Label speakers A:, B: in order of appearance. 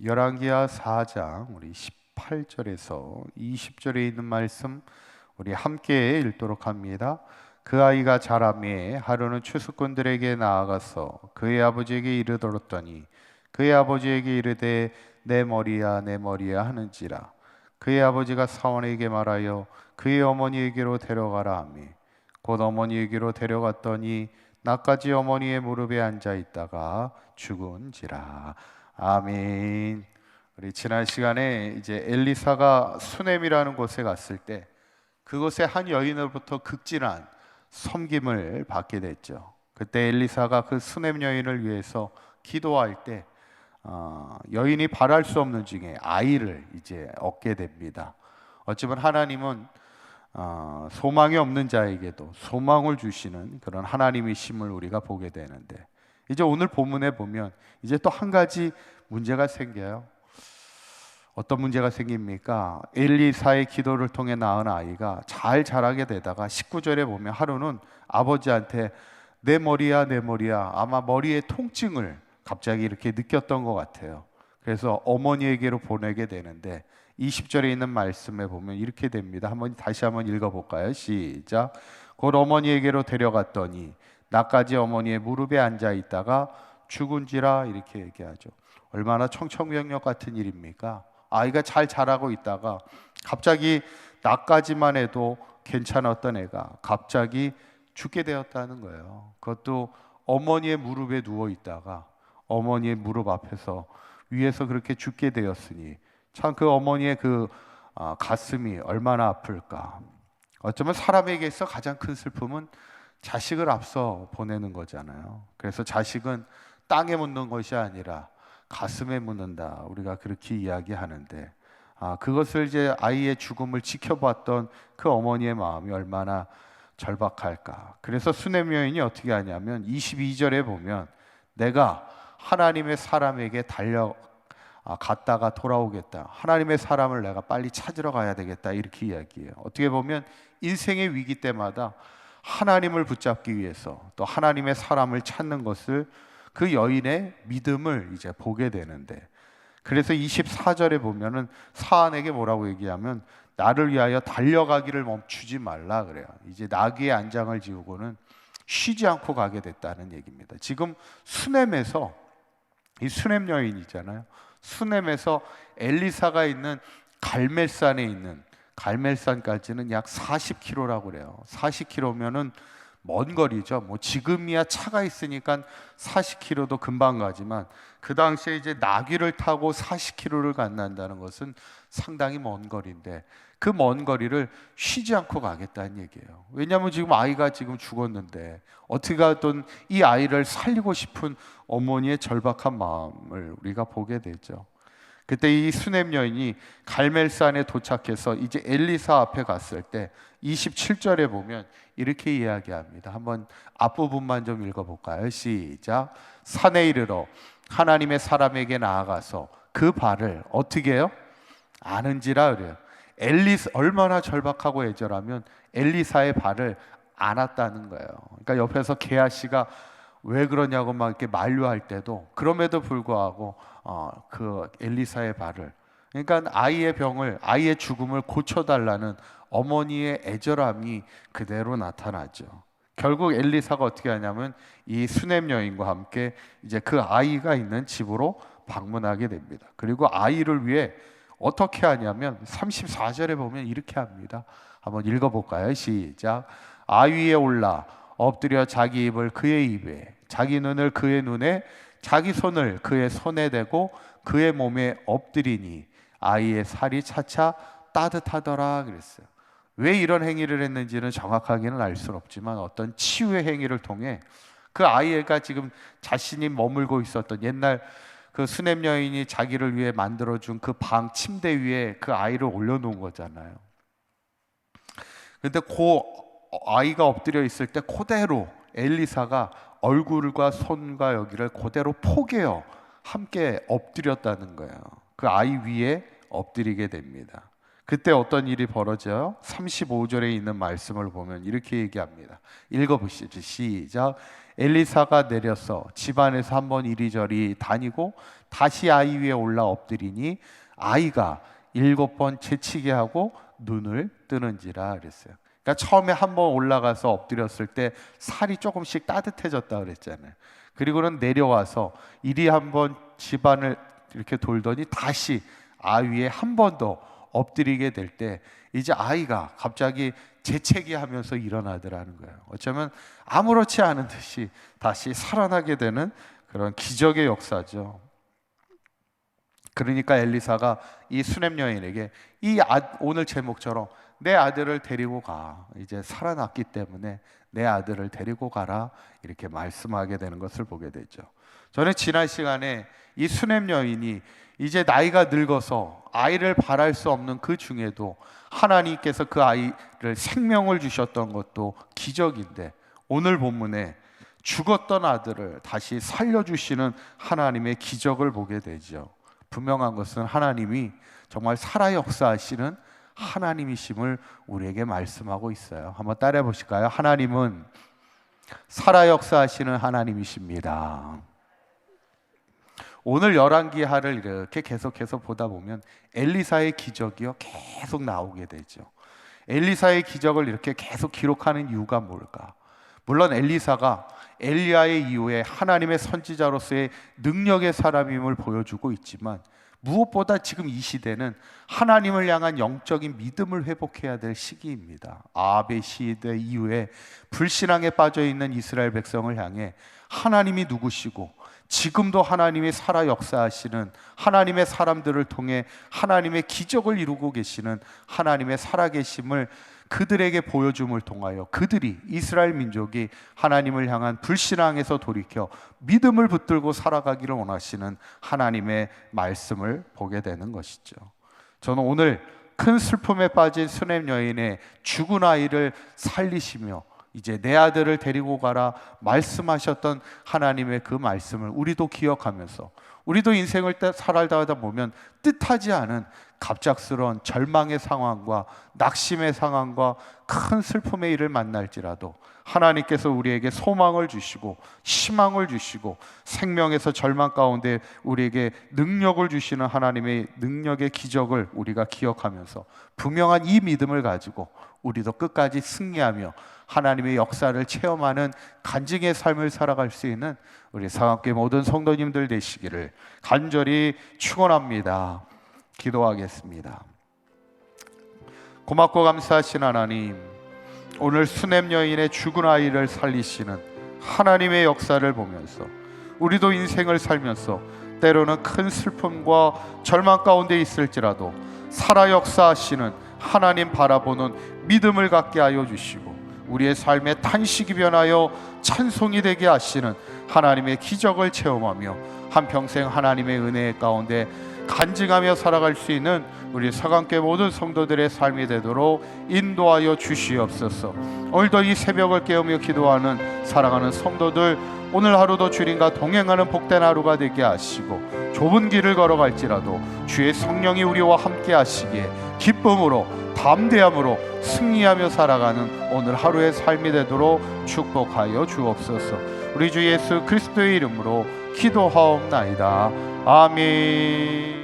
A: 열왕기하 4장 우리 18절에서 20절에 있는 말씀 우리 함께 읽도록 합니다. 그 아이가 자라매 하루는 추수꾼들에게 나아가서 그의 아버지에게 이르렀더니 그의 아버지에게 이르되 내 머리야 내 머리야 하는지라. 그의 아버지가 사원에게 말하여 그의 어머니에게로 데려가라 하며 곧 어머니에게로 데려갔더니 나까지 어머니의 무릎에 앉아 있다가 죽은지라. 아멘. 우리 지난 시간에 이제 엘리사가 수넴이라는 곳에 갔을 때 그곳에 한 여인으로부터 극진한 섬김을 받게 됐죠. 그때 엘리사가 그 수넴 여인을 위해서 기도할 때 여인이 바랄 수 없는 중에 아이를 이제 얻게 됩니다. 어찌보면 하나님은 소망이 없는 자에게도 소망을 주시는 그런 하나님이심을 우리가 보게 되는데, 이제 오늘 본문에 보면 이제 또 한 가지 문제가 생겨요. 어떤 문제가 생깁니까? 엘리사의 기도를 통해 낳은 아이가 잘 자라게 되다가 19절에 보면 하루는 아버지한테 내 머리야 내 머리야, 아마 머리에 통증을 갑자기 이렇게 느꼈던 것 같아요. 그래서 어머니에게로 보내게 되는데 20절에 있는 말씀에 보면 이렇게 됩니다. 다시 한번 읽어볼까요? 시작. 곧 어머니에게로 데려갔더니 나까지 어머니의 무릎에 앉아 있다가 죽은지라. 이렇게 얘기하죠. 얼마나 청천벽력 같은 일입니까? 아이가 잘 자라고 있다가 갑자기 나까지만 해도 괜찮았던 애가 갑자기 죽게 되었다는 거예요. 그것도 어머니의 무릎에 누워 있다가 어머니의 무릎 앞에서 위에서 그렇게 죽게 되었으니 참 그 어머니의 그 가슴이 얼마나 아플까. 어쩌면 사람에게서 가장 큰 슬픔은 자식을 앞서 보내는 거잖아요. 그래서 자식은 땅에 묻는 것이 아니라 가슴에 묻는다, 우리가 그렇게 이야기하는데, 그것을 이제 아이의 죽음을 지켜봤던 그 어머니의 마음이 얼마나 절박할까. 그래서 수넴 여인이 어떻게 하냐면 22절에 보면 내가 하나님의 사람에게 갔다가 돌아오겠다, 하나님의 사람을 내가 빨리 찾으러 가야 되겠다, 이렇게 이야기해요. 어떻게 보면 인생의 위기 때마다 하나님을 붙잡기 위해서 또 하나님의 사람을 찾는 것을 그 여인의 믿음을 이제 보게 되는데, 그래서 24절에 보면은 사안에게 뭐라고 얘기하면 나를 위하여 달려가기를 멈추지 말라 그래요. 이제 나귀의 안장을 지우고는 쉬지 않고 가게 됐다는 얘기입니다. 지금 수넴에서, 이 수넴 여인 있잖아요, 수넴에서 엘리사가 있는 갈멜산에 있는, 갈멜산까지는 약 40km라고 그래요. 40km면은 먼 거리죠. 뭐 지금이야 차가 있으니까 40km도 금방 가지만 그 당시에 이제 나귀를 타고 40km를 간다는 것은 상당히 먼 거리인데, 그 먼 거리를 쉬지 않고 가겠다는 얘기예요. 왜냐하면 지금 아이가 지금 죽었는데 어떻게 하든 이 아이를 살리고 싶은 어머니의 절박한 마음을 우리가 보게 되죠. 그때 이 수넴 여인이 갈멜산에 도착해서 이제 엘리사 앞에 갔을 때 27절에 보면 이렇게 이야기합니다. 한번 앞부분만 좀 읽어볼까요? 시작. 산에 이르러 하나님의 사람에게 나아가서 그 발을 어떻게 해요? 아는지라 그래요. 얼마나 절박하고 애절하면 엘리사의 발을 안았다는 거예요. 그러니까 옆에서 게하시가 왜 그러냐고 막 이렇게 만류할 때도 그럼에도 불구하고 그 엘리사의 발을, 그러니까 아이의 병을, 아이의 죽음을 고쳐달라는 어머니의 애절함이 그대로 나타나죠. 결국 엘리사가 어떻게 하냐면 이 수넴 여인과 함께 이제 그 아이가 있는 집으로 방문하게 됩니다. 그리고 아이를 위해 어떻게 하냐면 34절에 보면 이렇게 합니다. 한번 읽어볼까요? 시작. 아이 위에 올라 엎드려 자기 입을 그의 입에, 자기 눈을 그의 눈에, 자기 손을 그의 손에 대고 그의 몸에 엎드리니 아이의 살이 차차 따뜻하더라 그랬어요. 왜 이런 행위를 했는지는 정확하게는 알 수는 없지만 어떤 치유의 행위를 통해 그 아이가 지금 자신이 머물고 있었던 옛날 그 수넴 여인이 자기를 위해 만들어준 그 방 침대 위에 그 아이를 올려놓은 거잖아요. 근데 그 아이가 엎드려 있을 때 그대로 엘리사가 얼굴과 손과 여기를 그대로 포개어 함께 엎드렸다는 거예요. 그 아이 위에 엎드리게 됩니다. 그때 어떤 일이 벌어져요? 35절에 있는 말씀을 보면 이렇게 얘기합니다. 읽어보시죠. 시작. 엘리사가 내려서 집안에서 한번 이리저리 다니고 다시 아이 위에 올라 엎드리니 아이가 7번 재치게 하고 눈을 뜨는지라 그랬어요. 그러니까 처음에 한번 올라가서 엎드렸을 때 살이 조금씩 따뜻해졌다 그랬잖아요. 그리고는 내려와서 이리 한번 집안을 이렇게 돌더니 다시 아이 위에 한 번 더 엎드리게 될 때 이제 아이가 갑자기 재채기 하면서 일어나더라는 거예요. 어쩌면 아무렇지 않은 듯이 다시 살아나게 되는 그런 기적의 역사죠. 그러니까 엘리사가 이 수넴 여인에게 오늘 제목처럼 내 아들을 데리고 가, 이제 살아났기 때문에 내 아들을 데리고 가라, 이렇게 말씀하게 되는 것을 보게 되죠. 저는 지난 시간에 이 수넴 여인이 이제 나이가 늙어서 아이를 바랄 수 없는 그 중에도 하나님께서 그 아이를 생명을 주셨던 것도 기적인데, 오늘 본문에 죽었던 아들을 다시 살려주시는 하나님의 기적을 보게 되죠. 분명한 것은 하나님이 정말 살아 역사하시는 하나님이심을 우리에게 말씀하고 있어요. 한번 따라해 보실까요? 하나님은 살아 역사하시는 하나님이십니다. 오늘 열왕기하를 이렇게 계속해서 보다 보면 엘리사의 기적이요 계속 나오게 되죠. 엘리사의 기적을 이렇게 계속 기록하는 이유가 뭘까? 물론 엘리사가 엘리야의 이후에 하나님의 선지자로서의 능력의 사람임을 보여주고 있지만, 무엇보다 지금 이 시대는 하나님을 향한 영적인 믿음을 회복해야 될 시기입니다. 아합의 시대 이후에 불신앙에 빠져있는 이스라엘 백성을 향해 하나님이 누구시고 지금도 하나님이 살아 역사하시는, 하나님의 사람들을 통해 하나님의 기적을 이루고 계시는 하나님의 살아계심을 그들에게 보여줌을 통하여 그들이, 이스라엘 민족이 하나님을 향한 불신앙에서 돌이켜 믿음을 붙들고 살아가기를 원하시는 하나님의 말씀을 보게 되는 것이죠. 저는 오늘 큰 슬픔에 빠진 수넴 여인의 죽은 아이를 살리시며 이제 내 아들을 데리고 가라 말씀하셨던 하나님의 그 말씀을 우리도 기억하면서, 우리도 인생을 살아가다 보면 뜻하지 않은 갑작스러운 절망의 상황과 낙심의 상황과 큰 슬픔의 일을 만날지라도 하나님께서 우리에게 소망을 주시고 희망을 주시고 생명에서 절망 가운데 우리에게 능력을 주시는 하나님의 능력의 기적을 우리가 기억하면서 분명한 이 믿음을 가지고 우리도 끝까지 승리하며 하나님의 역사를 체험하는 간증의 삶을 살아갈 수 있는 우리 사랑교회 모든 성도님들 되시기를 간절히 축원합니다. 기도하겠습니다. 고맙고 감사하신 하나님, 오늘 수넴 여인의 죽은 아이를 살리시는 하나님의 역사를 보면서 우리도 인생을 살면서 때로는 큰 슬픔과 절망 가운데 있을지라도 살아 역사하시는 하나님 바라보는 믿음을 갖게 하여 주시고, 우리의 삶의 탄식이 변하여 찬송이 되게 하시는 하나님의 기적을 체험하며 한평생 하나님의 은혜 가운데 간증하며 살아갈 수 있는 우리 서강교회 모든 성도들의 삶이 되도록 인도하여 주시옵소서. 오늘도 이 새벽을 깨우며 기도하는 사랑하는 성도들, 오늘 하루도 주님과 동행하는 복된 하루가 되게 하시고, 좁은 길을 걸어갈지라도 주의 성령이 우리와 함께 하시기에 기쁨으로 담대함으로 승리하며 살아가는 오늘 하루의 삶이 되도록 축복하여 주옵소서. 우리 주 예수 그리스도의 이름으로 기도하옵나이다. 아멘.